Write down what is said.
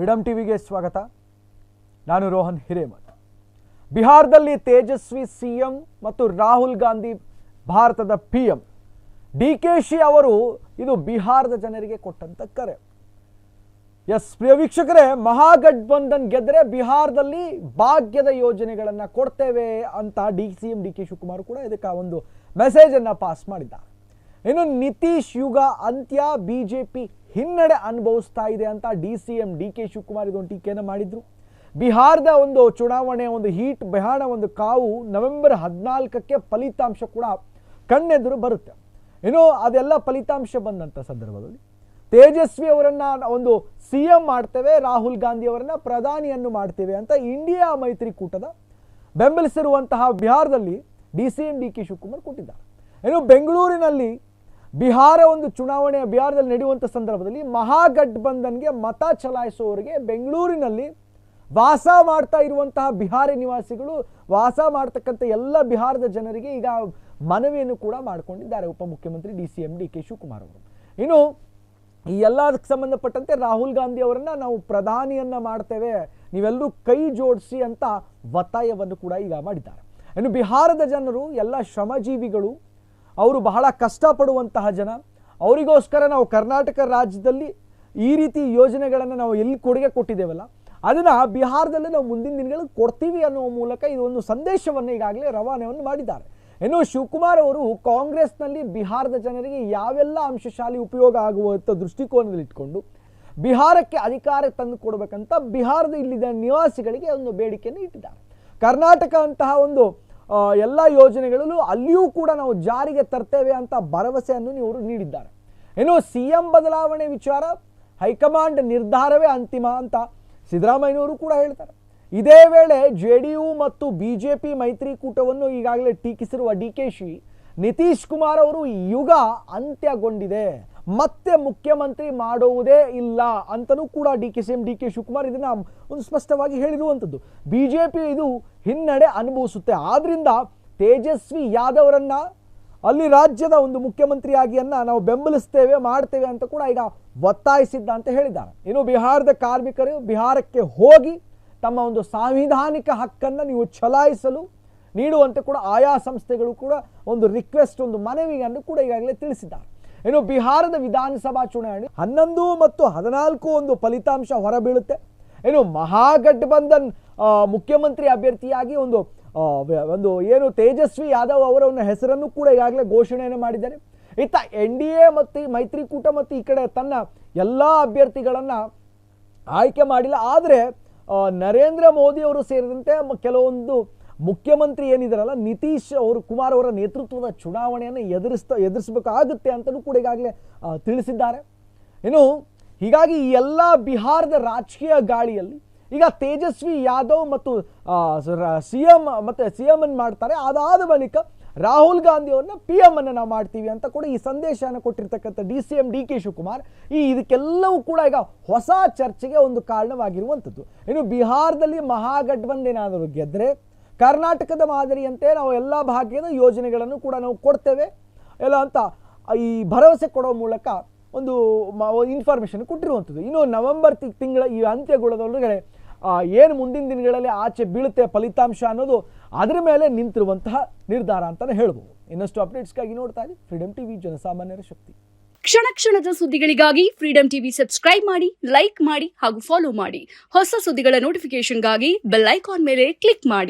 Freedom ಟಿವಿಗೆ ಸ್ವಾಗತ. ನಾನು ರೋಹನ್ ಹಿರೇಮಠ್. ಬಿಹಾರದಲ್ಲಿ ತೇಜಸ್ವಿ ಸಿಎಂ ಮತ್ತು ರಾಹುಲ್ ಗಾಂಧಿ ಭಾರತದ ಪಿಎಂ. ಡಿಕೆಶಿ ಅವರು ಇದು ಬಿಹಾರದ ಜನರಿಗೆ ಕೊಟ್ಟಂತ ಕರೆ. ಎಸ್ ಪ್ರಿಯ ವೀಕ್ಷಕರೇ, ಮಹಾಗಠಬಂಧನ್ ಗೆದ್ರೆ ಬಿಹಾರದಲ್ಲಿ ಭಾಗ್ಯದ ಯೋಜನೆಗಳನ್ನು ಕೊಡ್ತೇವೆ ಅಂತ ಸಿಎಂ ಡಿ ಕೆ ಶಿವಕುಮಾರ್ ಕೂಡ ಇದಕ್ಕೆ ಒಂದು ಮೆಸೇಜ್ ಅನ್ನು ಪಾಸ್ ಮಾಡಿದ್ದಾರೆ. ಇನ್ನು ನಿತೀಶ್ ಯುಗ ಅಂತ್ಯ, ಬಿಜೆಪಿ ಹಿನ್ನಡೆ ಅನುಭವಿಸ್ತಾ ಇದೆ ಅಂತ ಸಿಎಂ ಡಿ ಕೆ ಶಿವಕುಮಾರ್ ಇದೊಂದು ಟೀಕೆಯನ್ನು ಮಾಡಿದ್ರು. ಬಿಹಾರದ ಒಂದು ಚುನಾವಣೆ ಒಂದು ಹೀಟ್ ಬಹಳ ಒಂದು ಕಾವು ನವೆಂಬರ್ 14ಕ್ಕೆ ಫಲಿತಾಂಶ ಕೂಡ ಕಣ್ಣೆದುರು ಬರುತ್ತೆ. ಇನ್ನು ಅದೆಲ್ಲ ಫಲಿತಾಂಶ ಬಂದಂಥ ಸಂದರ್ಭದಲ್ಲಿ ತೇಜಸ್ವಿ ಅವರನ್ನ ಒಂದು ಸಿಎಂ ಮಾಡ್ತೇವೆ, ರಾಹುಲ್ ಗಾಂಧಿ ಅವರನ್ನ ಪ್ರಧಾನಿಯನ್ನು ಮಾಡ್ತೇವೆ ಅಂತ ಇಂಡಿಯಾ ಮೈತ್ರಿಕೂಟದ ಬೆಂಬಲಿಸಿರುವಂತಹ ಬಿಹಾರದಲ್ಲಿ ಸಿಎಂ ಡಿ ಕೆ ಶಿವಕುಮಾರ್ ಕೊಟ್ಟಿದ್ದಾರೆ. ಇನ್ನು ಬೆಂಗಳೂರಿನಲ್ಲಿ ಬಿಹಾರ ಒಂದು ಚುನಾವಣೆ ಬಿಹಾರದಲ್ಲಿ ನಡೆಯುವಂಥ ಸಂದರ್ಭದಲ್ಲಿ ಮಹಾಗಠಬಂಧನ್ಗೆ ಮತ ಚಲಾಯಿಸುವವರಿಗೆ ಬೆಂಗಳೂರಿನಲ್ಲಿ ವಾಸ ಮಾಡ್ತಾ ಇರುವಂತಹ ಬಿಹಾರಿ ನಿವಾಸಿಗಳು, ವಾಸ ಮಾಡ್ತಕ್ಕಂಥ ಎಲ್ಲ ಬಿಹಾರದ ಜನರಿಗೆ ಈಗ ಮನವಿಯನ್ನು ಕೂಡ ಮಾಡಿಕೊಂಡಿದ್ದಾರೆ ಉಪಮುಖ್ಯಮಂತ್ರಿ ಸಿಎಂ ಡಿ ಕೆ ಶಿವಕುಮಾರ್ ಅವರು. ಇನ್ನು ಈ ಎಲ್ಲದಕ್ಕೆ ಸಂಬಂಧಪಟ್ಟಂತೆ ರಾಹುಲ್ ಗಾಂಧಿ ಅವರನ್ನ ನಾವು ಪ್ರಧಾನಿಯನ್ನ ಮಾಡ್ತೇವೆ, ನೀವೆಲ್ಲರೂ ಕೈ ಜೋಡಿಸಿ ಅಂತ ಒತ್ತಾಯವನ್ನು ಕೂಡ ಈಗ ಮಾಡಿದ್ದಾರೆ. ಇನ್ನು ಬಿಹಾರದ ಜನರು ಎಲ್ಲ ಶ್ರಮಜೀವಿಗಳು, ಅವರು ಬಹಳ ಕಷ್ಟಪಡುವಂತಹ ಜನ. ಅವರಿಗೋಸ್ಕರ ನಾವು ಕರ್ನಾಟಕ ರಾಜ್ಯದಲ್ಲಿ ಈ ರೀತಿ ಯೋಜನೆಗಳನ್ನು ನಾವು ಎಲ್ಲಿ ಕೊಡುಗೆ ಕೊಟ್ಟಿದ್ದೇವಲ್ಲ, ಅದನ್ನು ಬಿಹಾರದಲ್ಲಿ ನಾವು ಮುಂದಿನ ದಿನಗಳಲ್ಲಿ ಕೊಡ್ತೀವಿ ಅನ್ನುವ ಮೂಲಕ ಇದೊಂದು ಸಂದೇಶವನ್ನು ಈಗಾಗಲೇ ರವಾನೆಯನ್ನು ಮಾಡಿದ್ದಾರೆ. ಇನ್ನು ಶಿವಕುಮಾರ್ ಅವರು ಕಾಂಗ್ರೆಸ್ನಲ್ಲಿ ಬಿಹಾರದ ಜನರಿಗೆ ಯಾವೆಲ್ಲ ಅಂಶಶಾಲಿ ಉಪಯೋಗ ಆಗುವಂಥ ದೃಷ್ಟಿಕೋನದಲ್ಲಿ ಇಟ್ಕೊಂಡು ಬಿಹಾರಕ್ಕೆ ಅಧಿಕಾರ ತಂದು ಕೊಡಬೇಕಂತ ಬಿಹಾರದ ಇಲ್ಲಿದ್ದ ನಿವಾಸಿಗಳಿಗೆ ಒಂದು ಬೇಡಿಕೆಯನ್ನು ಇಟ್ಟಿದ್ದಾರೆ. ಕರ್ನಾಟಕ ಅಂತಹ ಒಂದು ಎಲ್ಲ ಯೋಜನೆಗಳಲ್ಲೂ ಅಲ್ಲಿಯೂ ಕೂಡ ನಾವು ಜಾರಿಗೆ ತರ್ತೇವೆ ಅಂತ ಭರವಸೆಯನ್ನು ಇವರು ನೀಡಿದ್ದಾರೆ. ಇನ್ನು ಸಿಎಂ ಬದಲಾವಣೆ ವಿಚಾರ ಹೈಕಮಾಂಡ್ ನಿರ್ಧಾರವೇ ಅಂತಿಮ ಅಂತ ಸಿದ್ದರಾಮಯ್ಯನವರು ಕೂಡ ಹೇಳ್ತಾರೆ. ಇದೇ ವೇಳೆ ಜೆಡಿಯು ಮತ್ತು ಬಿಜೆಪಿ ಮೈತ್ರಿಕೂಟವನ್ನು ಈಗಾಗಲೇ ಟೀಕಿಸಿರುವ ಡಿಕೆಶಿ, ನಿತೀಶ್ ಕುಮಾರ್ ಅವರು ಯುಗ ಅಂತ್ಯಗೊಂಡಿದೆ, ಮತ್ತೆ ಮುಖ್ಯಮಂತ್ರಿ ಮಾಡುವುದೇ ಇಲ್ಲ ಅಂತಲೂ ಕೂಡ ಸಿಎಂ ಡಿ ಕೆ ಶಿವಕುಮಾರ್ ಇದನ್ನ ಒಂದು ಸ್ಪಷ್ಟವಾಗಿ ಹೇಳಿರುವಂಥದ್ದು. ಬಿಜೆಪಿ ಇದು ಹಿನ್ನಡೆ ಅನುಭವಿಸುತ್ತೆ, ಆದ್ರಿಂದ ತೇಜಸ್ವಿ ಯಾದವ್ರನ್ನ ಅಲ್ಲಿ ರಾಜ್ಯದ ಒಂದು ಮುಖ್ಯಮಂತ್ರಿಯಾಗಿಯನ್ನ ನಾವು ಬೆಂಬಲಿಸ್ತೇವೆ, ಮಾಡ್ತೇವೆ ಅಂತ ಕೂಡ ಈಗ ಒತ್ತಾಯಿಸಿದ್ದ ಅಂತ ಹೇಳಿದ್ದಾರೆ. ಇನ್ನು ಬಿಹಾರದ ಕಾರ್ಮಿಕರು ಬಿಹಾರಕ್ಕೆ ಹೋಗಿ ತಮ್ಮ ಒಂದು ಸಾಂವಿಧಾನಿಕ ಹಕ್ಕನ್ನು ನೀವು ಚಲಾಯಿಸಲು ನೀಡುವಂತೆ ಕೂಡ ಆಯಾ ಸಂಸ್ಥೆಗಳು ಕೂಡ ಒಂದು ರಿಕ್ವೆಸ್ಟ್, ಒಂದು ಮನವಿಯನ್ನು ಕೂಡ ಈಗಾಗಲೇ ತಿಳಿಸಿದ್ದಾರೆ. ಇನ್ನು ಬಿಹಾರದ ವಿಧಾನಸಭಾ ಚುನಾವಣೆ 11 ಮತ್ತು 14 ಒಂದು ಫಲಿತಾಂಶ ಹೊರಬೀಳುತ್ತೆ. ಇನ್ನು ಮಹಾಗಠಬಂಧನ್ ಮುಖ್ಯಮಂತ್ರಿ ಅಭ್ಯರ್ಥಿಯಾಗಿ ಒಂದು ಏನು ತೇಜಸ್ವಿ ಯಾದವ್ ಅವರ ಹೆಸರನ್ನು ಕೂಡ ಈಗಾಗಲೇ ಘೋಷಣೆಯನ್ನು ಮಾಡಿದ್ದಾರೆ. ಇತ್ತ NDA ಮತ್ತು ಮೈತ್ರಿಕೂಟ ಮತ್ತು ಈ ಕಡೆ ತನ್ನ ಎಲ್ಲ ಅಭ್ಯರ್ಥಿಗಳನ್ನು ಆಯ್ಕೆ ಮಾಡಿಲ್ಲ. ಆದರೆ ನರೇಂದ್ರ ಮೋದಿ ಅವರು ಸೇರಿದಂತೆ ಕೆಲವೊಂದು ಮುಖ್ಯಮಂತ್ರಿ ಏನಿದಾರಲ್ಲ ನಿತೀಶ್ ಕುಮಾರ್ ಅವರ ನೇತೃತ್ವದ ಚುನಾವಣೆಯನ್ನು ಎದುರಿಸಬೇಕಾಗುತ್ತೆ ಅಂತಲೂ ಕೂಡ ಈಗಾಗಲೇ ತಿಳಿಸಿದ್ದಾರೆ. ಇನ್ನು ಹೀಗಾಗಿ ಈ ಎಲ್ಲ ಬಿಹಾರದ ರಾಜಕೀಯ ಗಾಳಿಯಲ್ಲಿ ಈಗ ತೇಜಸ್ವಿ ಯಾದವ್ ಮತ್ತು ಸಿಎಂ ಅನ್ನು ಮಾಡ್ತಾರೆ. ಅದಾದ ಬಳಿಕ ರಾಹುಲ್ ಗಾಂಧಿ ಅವ್ರನ್ನ PM ಅನ್ನು ನಾವು ಮಾಡ್ತೀವಿ ಅಂತ ಕೂಡ ಈ ಸಂದೇಶವನ್ನು ಕೊಟ್ಟಿರ್ತಕ್ಕಂಥ ಸಿಎಂ ಡಿ ಕೆ ಶಿವಕುಮಾರ್ ಇದಕ್ಕೆಲ್ಲವೂ ಕೂಡ ಈಗ ಹೊಸ ಚರ್ಚೆಗೆ ಒಂದು ಕಾರಣವಾಗಿರುವಂಥದ್ದು. ಇನ್ನು ಬಿಹಾರದಲ್ಲಿ ಮಹಾಗಠಬಂಧನ್ ಏನಾದರೂ ಗೆದ್ದರೆ ಕರ್ನಾಟಕದ ಮಾದರಿಯಂತೆ ನಾವು ಎಲ್ಲ ಭಾಗ್ಯದ ಯೋಜನೆಗಳನ್ನು ಕೂಡ ನಾವು ಕೊಡ್ತೇವೆ ಎಲ್ಲ ಅಂತ ಈ ಭರವಸೆ ಕೊಡೋ ಮೂಲಕ ಒಂದು ಇನ್ಫಾರ್ಮೇಷನ್ ಕೊಟ್ಟಿರುವಂಥದ್ದು. ಇನ್ನು ನವೆಂಬರ್ ತಿಂಗಳ ಈ ಅಂತ್ಯಗೊಳ್ಳದೊಳಗಡೆ ಏನು ಮುಂದಿನ ದಿನಗಳಲ್ಲಿ ಆಚೆ ಬೀಳುತ್ತೆ ಫಲಿತಾಂಶ ಅನ್ನೋದು ಅದರ ಮೇಲೆ ನಿಂತಿರುವಂತಹ ನಿರ್ಧಾರ ಅಂತಲೇ ಹೇಳ್ಬೋದು. ಇನ್ನಷ್ಟು ಅಪ್ಡೇಟ್ಸ್ಗಾಗಿ ನೋಡ್ತಾ ಇದ್ದೀವಿ ಫ್ರೀಡಮ್ ಟಿವಿ, ಜನಸಾಮಾನ್ಯರ ಶಕ್ತಿ. ಕ್ಷಣ ಕ್ಷಣದ ಸುದ್ದಿಗಳಿಗಾಗಿ ಫ್ರೀಡಮ್ ಟಿವಿ ಸಬ್ಸ್ಕ್ರೈಬ್ ಮಾಡಿ, ಲೈಕ್ ಮಾಡಿ ಹಾಗೂ ಫಾಲೋ ಮಾಡಿ. ಹೊಸ ಸುದ್ದಿಗಳ ನೋಟಿಫಿಕೇಶನ್ಗಾಗಿ ಬೆಲ್ ಐಕಾನ್ ಮೇಲೆ ಕ್ಲಿಕ್ ಮಾಡಿ.